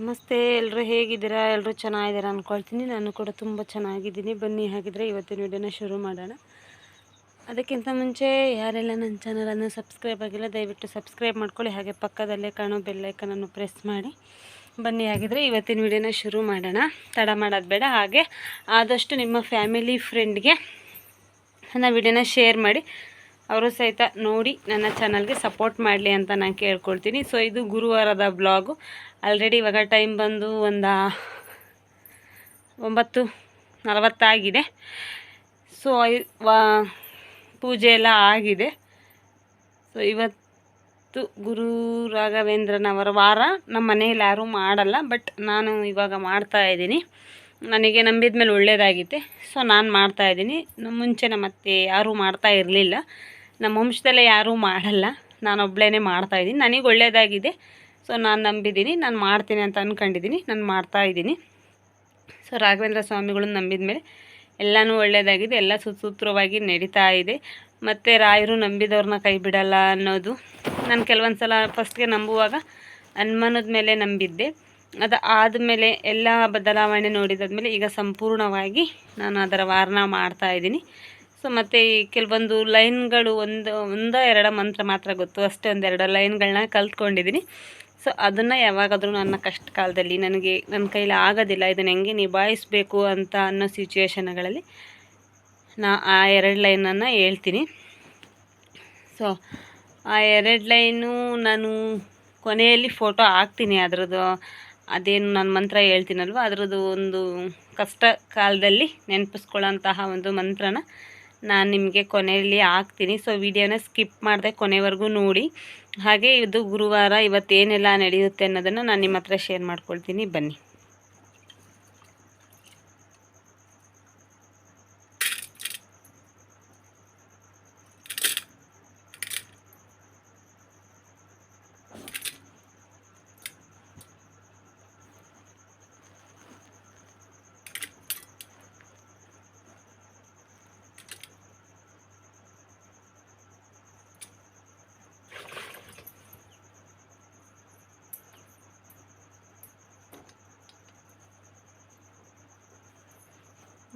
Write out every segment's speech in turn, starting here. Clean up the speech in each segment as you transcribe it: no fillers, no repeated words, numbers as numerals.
ನಮಸ್ತೆ, ಎಲ್ಲರೂ ಹೇಗಿದ್ದೀರಾ? ಎಲ್ಲರೂ ಚೆನ್ನಾಗಿದ್ದೀರಾ ಅಂದ್ಕೊಳ್ತೀನಿ. ನಾನು ಕೂಡ ತುಂಬ ಚೆನ್ನಾಗಿದ್ದೀನಿ. ಬನ್ನಿ ಹಾಗಿದ್ರೆ ಇವತ್ತಿನ ವಿಡಿಯೋನ ಶುರು ಮಾಡೋಣ. ಅದಕ್ಕಿಂತ ಮುಂಚೆ ಯಾರೆಲ್ಲ ನನ್ನ ಚಾನಲನ್ನು ಸಬ್ಸ್ಕ್ರೈಬ್ ಆಗಿಲ್ಲ ದಯವಿಟ್ಟು ಸಬ್ಸ್ಕ್ರೈಬ್ ಮಾಡ್ಕೊಳ್ಳಿ. ಹಾಗೆ ಪಕ್ಕದಲ್ಲೇ ಕಾಣೋ ಬೆಲ್ಲೈಕನನ್ನು ಪ್ರೆಸ್ ಮಾಡಿ. ಬನ್ನಿ ಹಾಗಿದ್ರೆ ಇವತ್ತಿನ ವಿಡಿಯೋನ ಶುರು ಮಾಡೋಣ. ತಡ ಮಾಡೋದು ಬೇಡ. ಹಾಗೆ ಆದಷ್ಟು ನಿಮ್ಮ ಫ್ಯಾಮಿಲಿ ಫ್ರೆಂಡ್ಗೆ ನನ್ನ ವಿಡಿಯೋನ ಶೇರ್ ಮಾಡಿ, ಅವರು ಸಹಿತ ನೋಡಿ ನನ್ನ ಚಾನಲ್ಗೆ ಸಪೋರ್ಟ್ ಮಾಡಲಿ ಅಂತ ನಾನು ಕೇಳ್ಕೊಳ್ತೀನಿ. ಸೊ ಇದು ಗುರುವಾರದ ಬ್ಲಾಗು. ಆಲ್ರೆಡಿ ಇವಾಗ ಟೈಮ್ ಬಂದು ಒಂದು 9:40 ಆಗಿದೆ. ಸೊ ಪೂಜೆ ಎಲ್ಲ ಆಗಿದೆ. ಸೊ ಇವತ್ತು ಗುರು ರಾಘವೇಂದ್ರನವರ ವಾರ. ನಮ್ಮ ಮನೆಯಲ್ಲಿ ಯಾರೂ ಮಾಡಲ್ಲ, ಬಟ್ ನಾನು ಇವಾಗ ಮಾಡ್ತಾಯಿದ್ದೀನಿ. ನನಗೆ ನಂಬಿದ ಮೇಲೆ ಒಳ್ಳೆಯದಾಗಿದೆ, ಸೊ ನಾನು ಮಾಡ್ತಾಯಿದ್ದೀನಿ. ಮುಂಚೆ ನಮ್ಮ ಅತ್ತೆ ಯಾರೂ ಮಾಡ್ತಾ ಇರಲಿಲ್ಲ. ನಮ್ಮ ವಂಶದಲ್ಲೇ ಯಾರೂ ಮಾಡಲ್ಲ, ನಾನೊಬ್ಬಳೇ ಮಾಡ್ತಾಯಿದ್ದೀನಿ. ನನಗೆ ಒಳ್ಳೆಯದಾಗಿದೆ, ಸೊ ನಾನು ನಂಬಿದ್ದೀನಿ, ನಾನು ಮಾಡ್ತೀನಿ ಅಂತ ಅಂದ್ಕೊಂಡಿದ್ದೀನಿ, ನಾನು ಮಾಡ್ತಾಯಿದ್ದೀನಿ. ಸೊ ರಾಘವೇಂದ್ರ ಸ್ವಾಮಿಗಳನ್ನ ನಂಬಿದ ಮೇಲೆ ಎಲ್ಲನೂ ಒಳ್ಳೆಯದಾಗಿದೆ, ಎಲ್ಲ ಸುಸೂತ್ರವಾಗಿ ನಡೀತಾ ಇದೆ. ಮತ್ತು ರಾಯರು ನಂಬಿದವ್ರನ್ನ ಕೈ ಬಿಡಲ್ಲ ಅನ್ನೋದು. ನಾನು ಕೆಲವೊಂದು ಸಲ ಫಸ್ಟ್ಗೆ ನಂಬುವಾಗ ಅನುಮಾನದ ಮೇಲೆ ನಂಬಿದ್ದೆ. ಅದು ಆದಮೇಲೆ ಎಲ್ಲ ಬದಲಾವಣೆ ನೋಡಿದಾದ್ಮೇಲೆ ಈಗ ಸಂಪೂರ್ಣವಾಗಿ ನಾನು ಅದರ ವಾರನ ಮಾಡ್ತಾಯಿದ್ದೀನಿ. ಸೊ ಮತ್ತು ಈ ಕೆಲವೊಂದು ಲೈನ್ಗಳು ಒಂದೋ ಎರಡೋ ಮಂತ್ರ ಮಾತ್ರ ಗೊತ್ತು, ಅಷ್ಟೇ. ಒಂದೆರಡು ಲೈನ್ಗಳನ್ನ ಕಲ್ತ್ಕೊಂಡಿದ್ದೀನಿ. ಸೊ ಅದನ್ನು ಯಾವಾಗಾದರೂ ನನ್ನ ಕಷ್ಟ ಕಾಲದಲ್ಲಿ ನನ್ನ ಕೈಲಿ ಆಗೋದಿಲ್ಲ, ಇದನ್ನು ಹೆಂಗೆ ನಿಭಾಯಿಸಬೇಕು ಅಂತ ಅನ್ನೋ ಸಿಚುವೇಶನ್ಗಳಲ್ಲಿ ಆ 2 ಲೈನನ್ನು ಹೇಳ್ತೀನಿ. ಸೊ ಆ 2 ಲೈನು ನಾನು ಕೊನೆಯಲ್ಲಿ ಫೋಟೋ ಹಾಕ್ತೀನಿ. ಅದರದ್ದು ಅದೇನು ನಾನು ಮಂತ್ರ ಹೇಳ್ತೀನಲ್ವ, ಅದರದ್ದು ಒಂದು ಕಷ್ಟ ಕಾಲದಲ್ಲಿ ನೆನಪಿಸ್ಕೊಳ್ಳೋಂತಹ ಒಂದು ಮಂತ್ರನ ನಾನು ನಿಮಗೆ ಕೊನೆಯಲ್ಲಿ ಹಾಕ್ತೀನಿ. ಸೊ ವಿಡಿಯೋನ ಸ್ಕಿಪ್ ಮಾಡದೆ ಕೊನೆವರೆಗೂ ನೋಡಿ. ಹಾಗೆ ಇದು ಗುರುವಾರ, ಇವತ್ತೇನೆಲ್ಲ ನಡೆಯುತ್ತೆ ಅನ್ನೋದನ್ನು ನಾನು ನಿಮ್ಮ ಹತ್ರ ಶೇರ್ ಮಾಡ್ಕೊಳ್ತೀನಿ. ಬನ್ನಿ.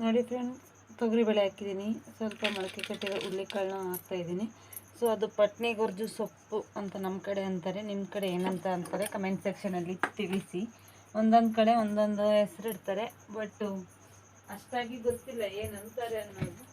ನೋಡಿ ಫ್ರೆಂಡ್, ತೊಗರಿಬೇಳೆ ಹಾಕಿದ್ದೀನಿ, ಸ್ವಲ್ಪ ಮೊಳಕೆ ಕಟ್ಟಿರೋ ಹುರುಳಿಕಾಳನ್ನ ಹಾಕ್ತಾಯಿದ್ದೀನಿ. ಸೊ ಅದು ಪಟ್ನಿ ಗೊರ್ಜು ಸೊಪ್ಪು ಅಂತ ನಮ್ಮ ಕಡೆ ಅಂತಾರೆ, ನಿಮ್ಮ ಕಡೆ ಏನಂತ ಅಂತಾರೆ ಕಮೆಂಟ್ ಸೆಕ್ಷನಲ್ಲಿ ತಿಳಿಸಿ. ಒಂದೊಂದು ಕಡೆ ಒಂದೊಂದು ಹೆಸರು ಇಡ್ತಾರೆ, ಬಟ್ ಅಷ್ಟಾಗಿ ಗೊತ್ತಿಲ್ಲ ಏನಂತಾರೆ ಅನ್ನೋದು.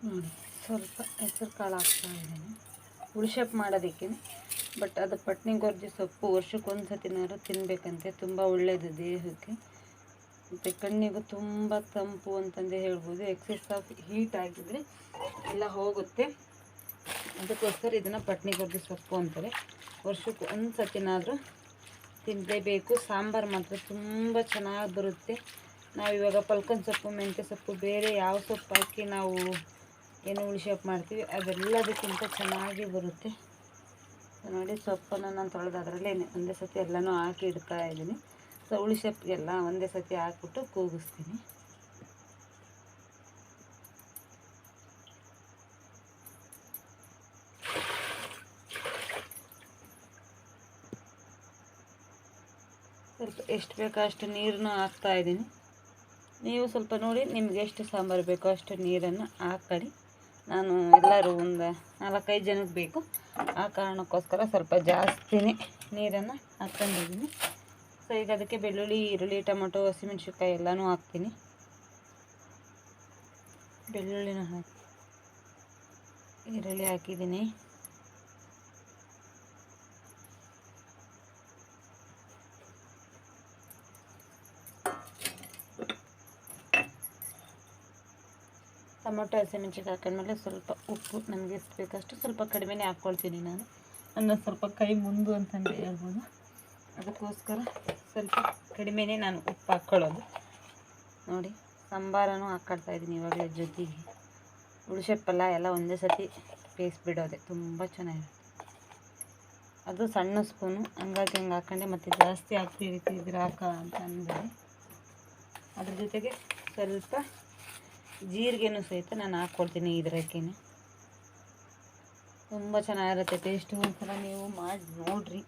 ನೋಡಿ, ಸ್ವಲ್ಪ ಹೆಸರು ಕಾಳು ಹಾಕ್ತಾಯಿದ್ದೀನಿ ಉಳಿಶೆಪ್ ಮಾಡೋದಕ್ಕೆ. ಬಟ್ ಅದು ಪಟ್ನಿ ಗೊರ್ಜಿ ಸೊಪ್ಪು ವರ್ಷಕ್ಕೊಂದು ಸತಿನಾದ್ರು ತಿನ್ನಬೇಕಂತೆ, ತುಂಬ ಒಳ್ಳೆಯದು ದೇಹಕ್ಕೆ, ಮತ್ತು ಕಣ್ಣಿಗೂ ತುಂಬ ತಂಪು ಅಂತಂದೇ ಹೇಳ್ಬೋದು. ಎಕ್ಸೆಸ್ ಆಫ್ ಹೀಟ್ ಆಗಿದ್ರೆ ಎಲ್ಲ ಹೋಗುತ್ತೆ. ಅದಕ್ಕೋಸ್ಕರ ಇದನ್ನು ಪಟ್ನಿ ಗೊರ್ಜಿ ಸೊಪ್ಪು ಅಂತಾರೆ. ವರ್ಷಕ್ಕೆ ಒಂದು ಸತಿನಾದರೂ ತಿನ್ನಲೇಬೇಕು. ಸಾಂಬಾರು ಮಾತ್ರ ತುಂಬ ಚೆನ್ನಾಗಿ ಬರುತ್ತೆ. ನಾವಿವಾಗ ಪಲ್ಕನ್ ಸೊಪ್ಪು, ಮೆಂತ್ಯ ಸೊಪ್ಪು, ಬೇರೆ ಯಾವ ಸೊಪ್ಪು ಹಾಕಿ ನಾವು ಏನು ಉಳಿಶೆಪ್ ಮಾಡ್ತೀವಿ ಅದೆಲ್ಲದಕ್ಕಿಂತ ಚೆನ್ನಾಗಿ ಬರುತ್ತೆ. ನೋಡಿ, ಸೊಪ್ಪನ್ನು ನಾನು ತೊಳೆದು ಅದರಲ್ಲೇ ಒಂದೇ ಸತಿ ಎಲ್ಲನೂ ಹಾಕಿ ಇಡ್ತಾ ಇದ್ದೀನಿ. ಸೊ ಉಳಿಶೆಪ್ಗೆಲ್ಲ ಒಂದೇ ಸತಿ ಹಾಕ್ಬಿಟ್ಟು ಕೂಗಿಸ್ತೀನಿ. ಸ್ವಲ್ಪ ಎಷ್ಟು ಬೇಕೋ ಅಷ್ಟು ನೀರನ್ನು ಹಾಕ್ತಾಯಿದ್ದೀನಿ. ನೀವು ಸ್ವಲ್ಪ ನೋಡಿ, ನಿಮ್ಗೆ ಎಷ್ಟು ಸಾಂಬಾರು ಬೇಕೋ ಅಷ್ಟು ನೀರನ್ನು ಹಾಕ್ಕೊಳ್ಳಿ. ನಾನು ಎಲ್ಲರೂ ಒಂದು 4-5 ಜನಕ್ಕೆ ಬೇಕು, ಆ ಕಾರಣಕ್ಕೋಸ್ಕರ ಸ್ವಲ್ಪ ಜಾಸ್ತಿನೇ ನೀರನ್ನು ಹಾಕ್ಕೊಂಡಿದ್ದೀನಿ. ಸೊ ಈಗ ಅದಕ್ಕೆ ಬೆಳ್ಳುಳ್ಳಿ, ಈರುಳ್ಳಿ, ಟೊಮೊಟೊ, ಹಸಿಮೆಣ್ಸಿನ್ಕಾಯಿ ಎಲ್ಲನೂ ಹಾಕ್ತೀನಿ. ಬೆಳ್ಳುಳ್ಳಿನ ಹಾಕಿ ಈರುಳ್ಳಿ ಹಾಕಿದ್ದೀನಿ. ಟೊಮೊಟೊ, ಹಸಿಮೆಣ್ಸಿನ್ಕಾಯಿ ಹಾಕೊಂಡ್ಮೇಲೆ ಸ್ವಲ್ಪ ಉಪ್ಪು ನನಗೆ ಎಷ್ಟು ಬೇಕಷ್ಟು ಸ್ವಲ್ಪ ಕಡಿಮೆನೇ ಹಾಕ್ಕೊಳ್ತೀನಿ. ನಾನು ಸ್ವಲ್ಪ ಕೈ ಮುಂದು ಅಂತಂದು ಹೇಳ್ಬೋದು, ಅದಕ್ಕೋಸ್ಕರ ಸ್ವಲ್ಪ ಕಡಿಮೆನೇ ನಾನು ಉಪ್ಪು ಹಾಕ್ಕೊಳ್ಳೋದು. ನೋಡಿ, ಸಾಂಬಾರನ್ನು ಹಾಕ್ಕೊಳ್ತಾಯಿದ್ದೀನಿ ಇವಾಗಲೇ ಜೊತೆಗೆ. ಉಳಿಸೆಪ್ಪಲ್ಲ ಎಲ್ಲ ಒಂದೇ ಸತಿ ಬೇಯಿಸ್ಬಿಡೋದೆ, ತುಂಬ ಚೆನ್ನಾಗಿರುತ್ತೆ. ಅದು ಸಣ್ಣ ಸ್ಪೂನು, ಹಂಗಾಗಿ ಹಂಗೆ ಹಾಕ್ಕೊಂಡೆ. ಮತ್ತು ಜಾಸ್ತಿ ಹಾಕ್ತಿರ್ತಿದ್ರೆ ಅಂತ ಅಂದರೆ ಅದ್ರ ಜೊತೆಗೆ ಸ್ವಲ್ಪ ಜೀರಿಗೆನೂ ಸಹಿತ ನಾನು ಹಾಕ್ಕೊಳ್ತೀನಿ ಇದರಕ್ಕೇ. ತುಂಬ ಚೆನ್ನಾಗಿರುತ್ತೆ ಟೇಸ್ಟು. ಒಂದ್ಸಲ ನೀವು ಮಾಡಿ ನೋಡಿರಿ,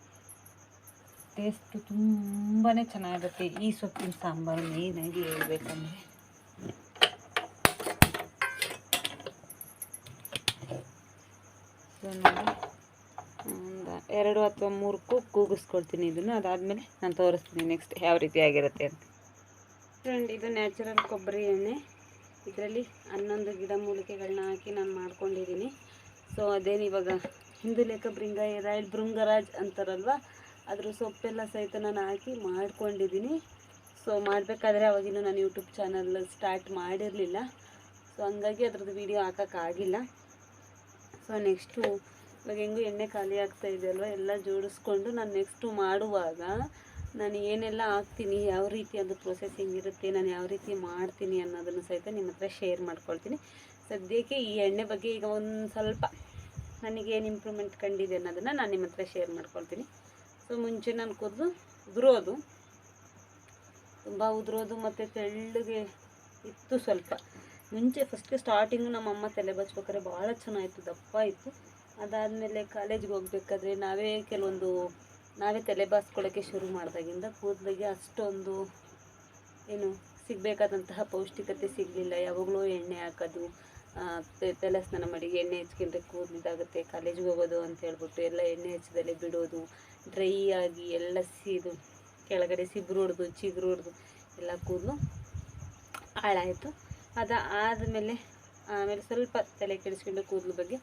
ಟೇಸ್ಟು ತುಂಬಾ ಚೆನ್ನಾಗಿರುತ್ತೆ ಈ ಸೊಪ್ಪಿನ ಸಾಂಬಾರು. ಮೇಯ್ನಾಗಿ ಹೇಳ್ಬೇಕಂದ್ರೆ ಒಂದು 2 ಅಥವಾ 3 ಕೂಗಿಸ್ಕೊಳ್ತೀನಿ ಇದನ್ನು. ಅದಾದಮೇಲೆ ನಾನು ತೋರಿಸ್ತೀನಿ ನೆಕ್ಸ್ಟ್ ಯಾವ ರೀತಿ ಆಗಿರುತ್ತೆ ಅಂತ. ಫ್ರೆಂಡ್, ಇದು ನ್ಯಾಚುರಲ್ ಕೊಬ್ಬರಿ ಎಣ್ಣೆ. ಇದರಲ್ಲಿ 11 ಗಿಡಮೂಲಿಕೆಗಳನ್ನ ಹಾಕಿ ನಾನು ಮಾಡ್ಕೊಂಡಿದ್ದೀನಿ. ಸೊ ಅದೇನು ಇವಾಗ ಹಿಂದೂ ಲೆಕ್ಕ ಭೃಂಗರಾಜ್ ಅಂತಾರಲ್ವ, ಅದ್ರ ಸೊಪ್ಪೆಲ್ಲ ಸಹಿತ ನಾನು ಹಾಕಿ ಮಾಡ್ಕೊಂಡಿದ್ದೀನಿ. ಸೊ ಮಾಡಬೇಕಾದ್ರೆ ಅವಾಗಿನ್ನೂ ನಾನು ಯೂಟ್ಯೂಬ್ ಚಾನಲ್ ಸ್ಟಾರ್ಟ್ ಮಾಡಿರಲಿಲ್ಲ. ಸೊ ಹಂಗಾಗಿ ಅದ್ರದ್ದು ವೀಡಿಯೋ ಹಾಕೋಕ್ಕಾಗಿಲ್ಲ. ಸೊ ನೆಕ್ಸ್ಟು ಇವಾಗ ಹೆಂಗೂ ಎಣ್ಣೆ ಖಾಲಿ ಆಗ್ತಾಯಿದೆ ಅಲ್ವ, ಎಲ್ಲ ಜೋಡಿಸ್ಕೊಂಡು ನಾನು ನೆಕ್ಸ್ಟು ಮಾಡುವಾಗ ನಾನು ಏನೆಲ್ಲ ಹಾಕ್ತೀನಿ, ಯಾವ ರೀತಿ ಅದು ಪ್ರೊಸೆಸಿಂಗ್ ಇರುತ್ತೆ, ನಾನು ಯಾವ ರೀತಿ ಮಾಡ್ತೀನಿ ಅನ್ನೋದನ್ನು ಸಹಿತ ನಿಮ್ಮ ಹತ್ರ ಶೇರ್ ಮಾಡ್ಕೊಳ್ತೀನಿ. ಸದ್ಯಕ್ಕೆ ಈ ಎಣ್ಣೆ ಬಗ್ಗೆ ಈಗ ಒಂದು ಸ್ವಲ್ಪ ನನಗೇನು ಇಂಪ್ರೂವ್ಮೆಂಟ್ ಕಂಡಿದೆ ಅನ್ನೋದನ್ನು ನಾನು ನಿಮ್ಮ ಹತ್ರ ಶೇರ್ ಮಾಡ್ಕೊಳ್ತೀನಿ. ಸೊ ಮುಂಚೆ ನಾನು ಕೂದಲು ಉದುರೋದು, ತುಂಬ ಉದುರೋದು ಮತ್ತು ತೆಳ್ಳಗೆ ಇತ್ತು ಸ್ವಲ್ಪ ಮುಂಚೆ. ಫಸ್ಟ್ ಸ್ಟಾರ್ಟಿಂಗು ನಮ್ಮಮ್ಮ ತಲೆ ಬಚ್ಬೇಕಾದ್ರೆ ಭಾಳ ಚೆನ್ನಾಗಿತ್ತು, ದಪ್ಪ ಇತ್ತು. ಅದಾದಮೇಲೆ ಕಾಲೇಜ್ಗೆ ಹೋಗ್ಬೇಕಾದ್ರೆ ನಾವೇ ತಲೆ ಬಾಚ್ಕೊಳ್ಳೋಕ್ಕೆ ಶುರು ಮಾಡಿದಾಗಿಂದ ಕೂದಲಿಗೆ ಅಷ್ಟೊಂದು ಏನು ಸಿಗಬೇಕಾದಂತಹ ಪೌಷ್ಟಿಕತೆ ಸಿಗಲಿಲ್ಲ. ಯಾವಾಗಲೂ ಎಣ್ಣೆ ಹಾಕೋದು, ತಲೆ ಸ್ನಾನ ಮಾಡಿ ಎಣ್ಣೆ ಹಚ್ಕೊಂಡ್ರೆ ಕೂದಲಿದಾಗುತ್ತೆ, ಕಾಲೇಜ್ಗೆ ಹೋಗೋದು ಅಂತ ಹೇಳ್ಬಿಟ್ಟು ಎಲ್ಲ ಎಣ್ಣೆ ಹಚ್ಚದಲ್ಲೇ ಬಿಡೋದು, ಡ್ರೈ ಆಗಿ ಎಲ್ಲ ಕೆಳಗಡೆ ಚಿಗುರು ಹೊಡೆದು ಎಲ್ಲ ಕೂದಲು ಹಾಳಾಯಿತು. ಆಮೇಲೆ ಸ್ವಲ್ಪ ತಲೆ ಕೆಡಿಸ್ಕೊಂಡು ಕೂದಲು ಬಗ್ಗೆ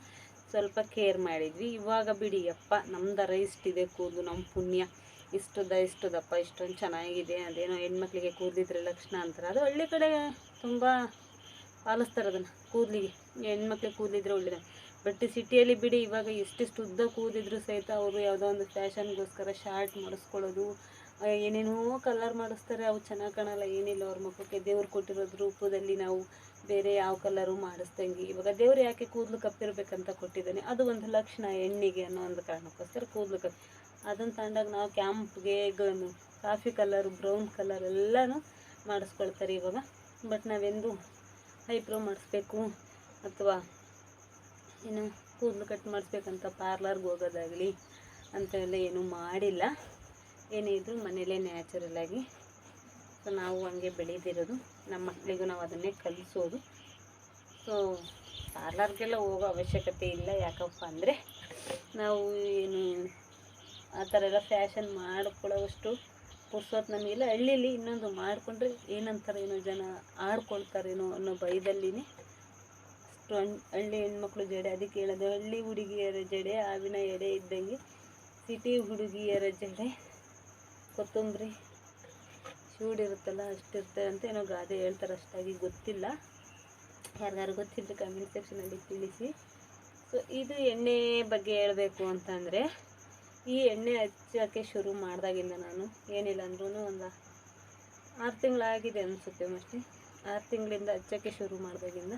ಸ್ವಲ್ಪ ಕೇರ್ ಮಾಡಿದ್ವಿ. ಇವಾಗ ಬಿಡಿ ಅಪ್ಪ, ನಮ್ದರ ಇಷ್ಟಿದೆ ಕೂದಲು, ನಮ್ಮ ಪುಣ್ಯ, ಇಷ್ಟು ದಪ್ಪ ಇಷ್ಟೊಂದು ಚೆನ್ನಾಗಿದೆ. ಅದೇನೋ ಹೆಣ್ಮಕ್ಳಿಗೆ ಕೂದಲಿದ್ರೆ ಲಕ್ಷಣ ಅಂತಾರೆ, ಅದು ಹಳ್ಳಿ ಕಡೆ ತುಂಬ ಪಾಲಿಸ್ತಾರೆ ಅದನ್ನು. ಕೂದಲಿಗೆ ಹೆಣ್ಮಕ್ಳಿಗೆ ಕೂದಲಿದ್ರೆ ಒಳ್ಳೆಯದು. ಬಟ್ ಸಿಟಿಯಲ್ಲಿ ಬಿಡಿ, ಇವಾಗ ಎಷ್ಟೆಷ್ಟು ಉದ್ದ ಕೂದಿದ್ರು ಸಹಿತ ಅವರು ಯಾವುದೋ ಒಂದು ಫ್ಯಾಷನ್ಗೋಸ್ಕರ ಶಾರ್ಟ್ ಮಾಡಿಸ್ಕೊಳ್ಳೋದು, ಏನೇನೋ ಕಲರ್ ಮಾಡಿಸ್ತಾರೆ. ಅವು ಚೆನ್ನಾಗಿ ಕಾಣಲ್ಲ, ಏನಿಲ್ಲ. ಅವ್ರ ಮುಖಕ್ಕೆ ದೇವ್ರು ಕೊಟ್ಟಿರೋದು ರೂಪದಲ್ಲಿ ನಾವು ಬೇರೆ ಯಾವ ಕಲರು ಮಾಡಿಸ್ದಂಗೆ. ಇವಾಗ ದೇವ್ರು ಯಾಕೆ ಕೂದಲು ಕಪ್ಪಿರ್ಬೇಕಂತ ಕೊಟ್ಟಿದ್ದಾನೆ, ಅದು ಒಂದು ಲಕ್ಷಣ ಹೆಣ್ಣಿಗೆ ಅನ್ನೋ ಒಂದು ಕಾರಣಕ್ಕೋಸ್ಕರ ಕೂದಲು ಅದನ್ನು ತಗೊಂಡಾಗ ನಾವು ಕ್ಯಾಂಪ್ಗೆ ಕಾಫಿ ಕಲರು, ಬ್ರೌನ್ ಕಲರ್ ಎಲ್ಲನೂ ಮಾಡಿಸ್ಕೊಳ್ತಾರೆ ಇವಾಗ. ಬಟ್ ನಾವೆಂದು ಐಬ್ರೋ ಮಾಡಿಸ್ಬೇಕು ಅಥವಾ ಏನು ಕೂದಲು ಕಟ್ ಮಾಡಿಸ್ಬೇಕಂತ ಪಾರ್ಲರ್ಗೆ ಹೋಗೋದಾಗಲಿ ಅಂಥವೆಲ್ಲ ಏನೂ ಮಾಡಿಲ್ಲ. ಏನೇ ಇದ್ದರೂ ಮನೇಲೇ ನ್ಯಾಚುರಲಾಗಿ. ಸೊ ನಾವು ಹಂಗೆ ಬೆಳೆದಿರೋದು, ನಮ್ಮ ಮಕ್ಕಳಿಗೂ ನಾವು ಅದನ್ನೇ ಕಲಿಸೋದು. ಸೊ ಪಾರ್ಲರ್ಗೆಲ್ಲ ಹೋಗೋ ಅವಶ್ಯಕತೆ ಇಲ್ಲ. ಯಾಕಪ್ಪ ಅಂದರೆ ನಾವು ಏನು ಆ ಥರ ಎಲ್ಲ ಫ್ಯಾಷನ್ ಮಾಡ್ಕೊಳ್ಳೋವಷ್ಟು ಪುರ್ಸೊತ್ತು ನಮಗೆಲ್ಲ. ಹಳ್ಳೀಲಿ ಇನ್ನೊಂದು ಮಾಡಿಕೊಂಡ್ರೆ ಏನಂತಾರೇನೋ ಜನ ಆಡ್ಕೊಳ್ತಾರೇನೋ ಅನ್ನೋ ಭಯದಲ್ಲಿನೇ ಅಷ್ಟು ಹಳ್ಳಿ ಹೆಣ್ಮಕ್ಳು ಜಡೆ. ಅದಕ್ಕೆ ಹೇಳೋದು, ಹಳ್ಳಿ ಹುಡುಗಿಯರ ಜಡೆ ಹಾವಿನ ಎಡೆ ಇದ್ದಂಗೆ, ಸಿಟಿ ಹುಡುಗಿಯರ ಜಡೆ ಕೊತ್ತಂಬರಿ ಶೂಡಿರುತ್ತಲ್ಲ ಅಷ್ಟಿರ್ತದೆ ಅಂತ ಏನೋ ಗಾದೆ ಹೇಳ್ತಾರೆ. ಅಷ್ಟಾಗಿ ಗೊತ್ತಿಲ್ಲ, ಯಾರಿಗಾರು ಗೊತ್ತಿದ್ದರೆ ಕಮೆಂಟ್ ಸೆಕ್ಷನಲ್ಲಿ ತಿಳಿಸಿ. ಸೊ ಇದು ಎಣ್ಣೆ ಬಗ್ಗೆ ಹೇಳಬೇಕು ಅಂತಂದರೆ, ಈ ಎಣ್ಣೆ ಹಚ್ಚೋಕ್ಕೆ ಶುರು ಮಾಡಿದಾಗಿಂದ ನಾನು ಏನಿಲ್ಲ ಅಂದ್ರೂ ಒಂದು 6 ತಿಂಗಳಾಗಿದೆ ಅನಿಸುತ್ತೆ ಮೋಸ್ಟ್ಲಿ. 6 ತಿಂಗಳಿಂದ ಹಚ್ಚೋಕ್ಕೆ ಶುರು ಮಾಡಿದಾಗಿಂದ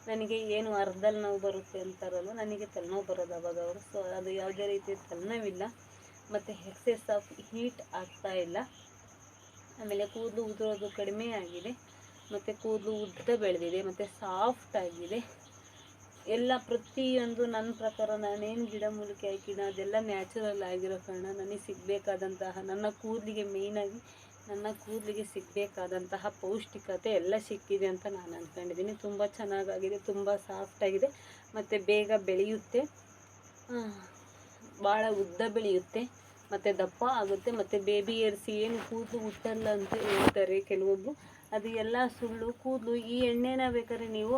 ನನಗೆ ಏನು ಅರ್ಧಲ್ಲಿ ನೋವು ಬರುತ್ತೆ ಅಂತಾರಲ್ಲ, ನನಗೆ ತಲೆನೋವು ಬರೋದು ಅವಾಗ. ಸೊ ಅದು ಯಾವುದೇ ರೀತಿ ತಲೆನೋವಿಲ್ಲ, ಮತ್ತು ಎಕ್ಸೆಸ್ ಆಫ್ ಹೀಟ್ ಆಗ್ತಾಯಿಲ್ಲ. ಆಮೇಲೆ ಕೂದಲು ಉದುರೋದು ಕಡಿಮೆ ಆಗಿದೆ, ಮತ್ತು ಕೂದಲು ಉದ್ದ ಬೆಳೆದಿದೆ, ಮತ್ತು ಸಾಫ್ಟ್ ಆಗಿದೆ. ಎಲ್ಲ ಪ್ರತಿಯೊಂದು ನನ್ನ ಪ್ರಕಾರ ನಾನೇನು ಗಿಡಮೂಲಿಕೆ ಹಾಕಿನ ಅದೆಲ್ಲ ನ್ಯಾಚುರಲ್ ಆಗಿರೋ ಕಾರಣ ನನಗೆ ಸಿಗಬೇಕಾದಂತಹ, ನನ್ನ ಕೂದಲಿಗೆ ಸಿಗಬೇಕಾದಂತಹ ಪೌಷ್ಟಿಕತೆ ಎಲ್ಲ ಸಿಕ್ಕಿದೆ ಅಂತ ನಾನು ಅಂದ್ಕೊಂಡಿದ್ದೀನಿ. ತುಂಬ ಚೆನ್ನಾಗಾಗಿದೆ, ತುಂಬ ಸಾಫ್ಟಾಗಿದೆ, ಮತ್ತು ಬೇಗ ಬೆಳೆಯುತ್ತೆ, ಭಾಳ ಉದ್ದ ಬೆಳೆಯುತ್ತೆ, ಮತ್ತು ದಪ್ಪ ಆಗುತ್ತೆ. ಮತ್ತು ಬೇಬಿ ಏರ್ಸ್ ಏನು ಕೂದಲು ಹುಟ್ಟಲ್ಲ ಅಂತ ಹೇಳ್ತಾರೆ ಕೆಲವೊಬ್ಬರು, ಅದು ಎಲ್ಲ ಸುಳ್ಳು. ಕೂದಲು ಈ ಎಣ್ಣೆನ ಬೇಕಾದ್ರೆ ನೀವು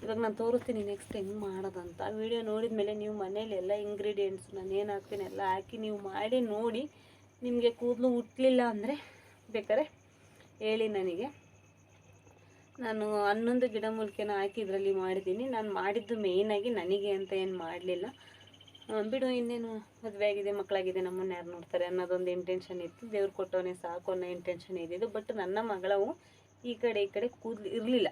ಇವಾಗ ನಾನು ತೋರಿಸ್ತೀನಿ ನೆಕ್ಸ್ಟ್ ಹೆಂಗೆ ಮಾಡೋದಂತ. ವಿಡಿಯೋ ನೋಡಿದ ಮೇಲೆ ನೀವು ಮನೇಲಿ ಎಲ್ಲ ಇಂಗ್ರೀಡಿಯೆಂಟ್ಸ್ ನಾನು ಏನು ಹಾಕ್ತೀನಿ ಎಲ್ಲ ಹಾಕಿ ನೀವು ಮಾಡಿ ನೋಡಿ. ನಿಮಗೆ ಕೂದಲು ಹುಟ್ಟಲಿಲ್ಲ ಅಂದರೆ ಬೇಕಾದ್ರೆ ಹೇಳಿ ನನಗೆ. ನಾನು 11 ಗಿಡಮೂಲಿಕೆನ ಹಾಕಿ ಇದರಲ್ಲಿ ಮಾಡಿದ್ದೀನಿ. ನಾನು ಮಾಡಿದ್ದು ಮೇಯ್ನಾಗಿ ನನಗೆ ಅಂತ ಏನು ಮಾಡಲಿಲ್ಲ. ಬಿಡು, ಇನ್ನೇನು ಮದುವೆ ಆಗಿದೆ, ಮಕ್ಕಳಾಗಿದೆ, ನಮ್ಮನ್ನು ಯಾರು ನೋಡ್ತಾರೆ ಅನ್ನೋದೊಂದು ಇಂಟೆನ್ಷನ್ ಇತ್ತು. ದೇವ್ರು ಕೊಟ್ಟವನೇ ಸಾಕು ಅನ್ನೋ ಇಂಟೆನ್ಷನ್ ಇದ್ದಿದ್ದು. ಬಟ್ ನನ್ನ ಮಗಳವು ಈ ಕಡೆ ಕೂದಲು ಇರಲಿಲ್ಲ,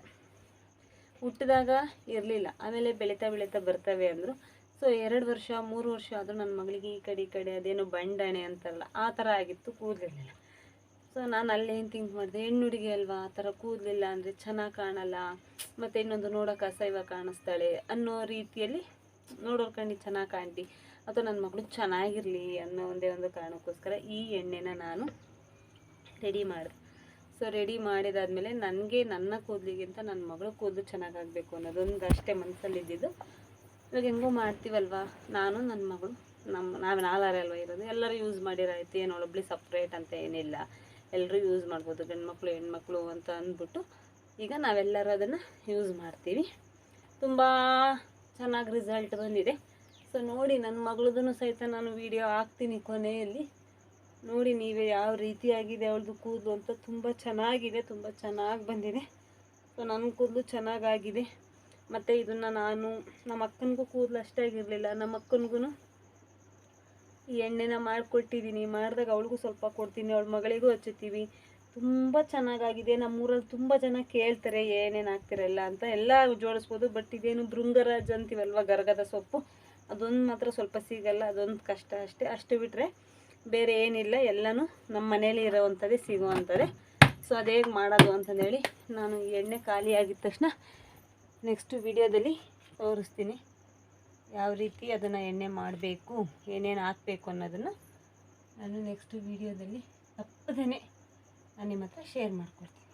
ಹುಟ್ಟಿದಾಗ ಇರಲಿಲ್ಲ, ಆಮೇಲೆ ಬೆಳೀತಾ ಬರ್ತವೆ ಅಂದರು. ಸೊ 2 ವರ್ಷ 3 ವರ್ಷ ಆದರೂ ನನ್ನ ಮಗಳಿಗೆ ಈ ಕಡೆ ಅದೇನೋ ಬಂಡಾಣೆ ಅಂತಾರಲ್ಲ ಆ ಥರ ಆಗಿತ್ತು, ಕೂದಲಿರಲಿಲ್ಲ. ಸೊ ನಾನು ಅಲ್ಲೇನು ಥಿಂಕ್ ಮಾಡಿದೆ, ಹೆಣ್ಣು ಹುಡುಗಿ ಅಲ್ವಾ, ಆ ಥರ ಕೂದಲಿಲ್ಲ ಅಂದರೆ ಚೆನ್ನಾಗಿ ಕಾಣಲ್ಲ, ಮತ್ತು ಇನ್ನೊಂದು ನೋಡೋಕೆ ಅಸಹ್ಯ ಕಾಣಿಸ್ತಾಳೆ ಅನ್ನೋ ರೀತಿಯಲ್ಲಿ ನೋಡೋರ್ ಕಣ್ಣಿಗೆ ಚೆನ್ನಾಗಿ ಕಾಣ್ತಿ, ಅಥವಾ ನನ್ನ ಮಗಳು ಚೆನ್ನಾಗಿರಲಿ ಅನ್ನೋ ಒಂದೇ ಒಂದು ಕಾರಣಕ್ಕೋಸ್ಕರ ಈ ಎಣ್ಣೆನ ನಾನು ರೆಡಿ ಮಾಡಿದೆ. ಸೊ ರೆಡಿ ಮಾಡಿದಾದ್ಮೇಲೆ ನನಗೆ ನನ್ನ ಕೂದಲಿಗಿಂತ ನನ್ನ ಮಗಳ ಕೂದಲು ಚೆನ್ನಾಗಾಗಬೇಕು ಅನ್ನೋದೊಂದು ಅಷ್ಟೇ ಮನಸ್ಸಲ್ಲಿದ್ದಿದ್ದು. ಇವಾಗ ಹೆಂಗೋ ಮಾಡ್ತೀವಲ್ವ, ನಾನು ನನ್ನ ಮಗಳು ನಾವು ನಾಲ್ವರೇ ಅಲ್ವ ಇರೋದು, ಎಲ್ಲರೂ ಯೂಸ್ ಮಾಡಿರಾಯ್ತು, ಏನು ಒಬ್ಬಳಿ ಸಪ್ರೇಟ್ ಅಂತ ಏನಿಲ್ಲ, ಎಲ್ಲರೂ ಯೂಸ್ ಮಾಡ್ಬೋದು, ಗಂಡ್ಮಕ್ಳು ಹೆಣ್ಮಕ್ಳು ಅಂತ ಅಂದ್ಬಿಟ್ಟು ಈಗ ನಾವೆಲ್ಲರೂ ಅದನ್ನು ಯೂಸ್ ಮಾಡ್ತೀವಿ. ತುಂಬ ಚೆನ್ನಾಗಿ ರಿಸಲ್ಟ್ ಬಂದಿದೆ. ಸೊ ನೋಡಿ, ನನ್ನ ಮಗಳದೂ ಸಹಿತ ನಾನು ವಿಡಿಯೋ ಹಾಕ್ತೀನಿ ಕೊನೆಯಲ್ಲಿ, ನೋಡಿ ನೀವೇ ಯಾವ ರೀತಿಯಾಗಿದೆ ಅವಳದು ಕೂದಲು ಅಂತ. ತುಂಬ ಚೆನ್ನಾಗಿದೆ, ತುಂಬ ಚೆನ್ನಾಗಿ ಬಂದಿದೆ. ಸೊ ನನ್ನ ಕೂದಲು ಚೆನ್ನಾಗಾಗಿದೆ. ಮತ್ತು ಇದನ್ನು ನಾನು ನಮ್ಮ ಅಕ್ಕನಿಗೂ ಕೂದಲು ಅಷ್ಟಾಗಿರಲಿಲ್ಲ, ನಮ್ಮ ಅಕ್ಕನಿಗೂ ಈ ಎಣ್ಣೆನ ಮಾಡಿಕೊಟ್ಟಿದ್ದೀನಿ, ಮಾಡಿದಾಗ ಅವಳಿಗೂ ಸ್ವಲ್ಪ ಕೊಡ್ತೀನಿ, ಅವಳ ಮಗಳಿಗೂ ಹಚ್ಚುತ್ತೀವಿ. ತುಂಬ ಚೆನ್ನಾಗಾಗಿದೆ. ನಮ್ಮೂರಲ್ಲಿ ತುಂಬ ಜನ ಕೇಳ್ತಾರೆ ಏನೇನು ಹಾಕ್ತಿರಲ್ಲ ಅಂತ. ಎಲ್ಲ ಜೋಡಿಸ್ಬೋದು, ಬಟ್ ಇದೇನು ಭೃಂಗರಾಜ ಅಂತೀವಲ್ವ, ಗರಗದ ಸೊಪ್ಪು, ಅದೊಂದು ಮಾತ್ರ ಸ್ವಲ್ಪ ಸಿಗಲ್ಲ, ಅದೊಂದು ಕಷ್ಟ ಅಷ್ಟೇ. ಅಷ್ಟು ಬಿಟ್ಟರೆ ಬೇರೆ ಏನಿಲ್ಲ, ಎಲ್ಲನೂ ನಮ್ಮ ಮನೇಲಿ ಇರೋವಂಥದ್ದೇ ಸಿಗೋವಂಥದ್ದೇ. ಸೊ ಅದು ಹೇಗೆ ಮಾಡೋದು ಅಂತಂದೇಳಿ ನಾನು ಈ ಎಣ್ಣೆ ಖಾಲಿ ಆಗಿದ ತಕ್ಷಣ ನೆಕ್ಸ್ಟ್ ವಿಡಿಯೋದಲ್ಲಿ ತೋರಿಸ್ತೀನಿ, ಯಾವ ರೀತಿ ಅದನ್ನು ಎಣ್ಣೆ ಮಾಡಬೇಕು, ಏನೇನು ಹಾಕಬೇಕು ಅನ್ನೋದನ್ನು ನಾನು ನೆಕ್ಸ್ಟ್ ವಿಡಿಯೋದಲ್ಲಿ ತಪ್ಪದೇ ನಾನು ನಿಮ್ಮ ಹತ್ರ ಶೇರ್ ಮಾಡ್ಕೊಡ್ತೀನಿ.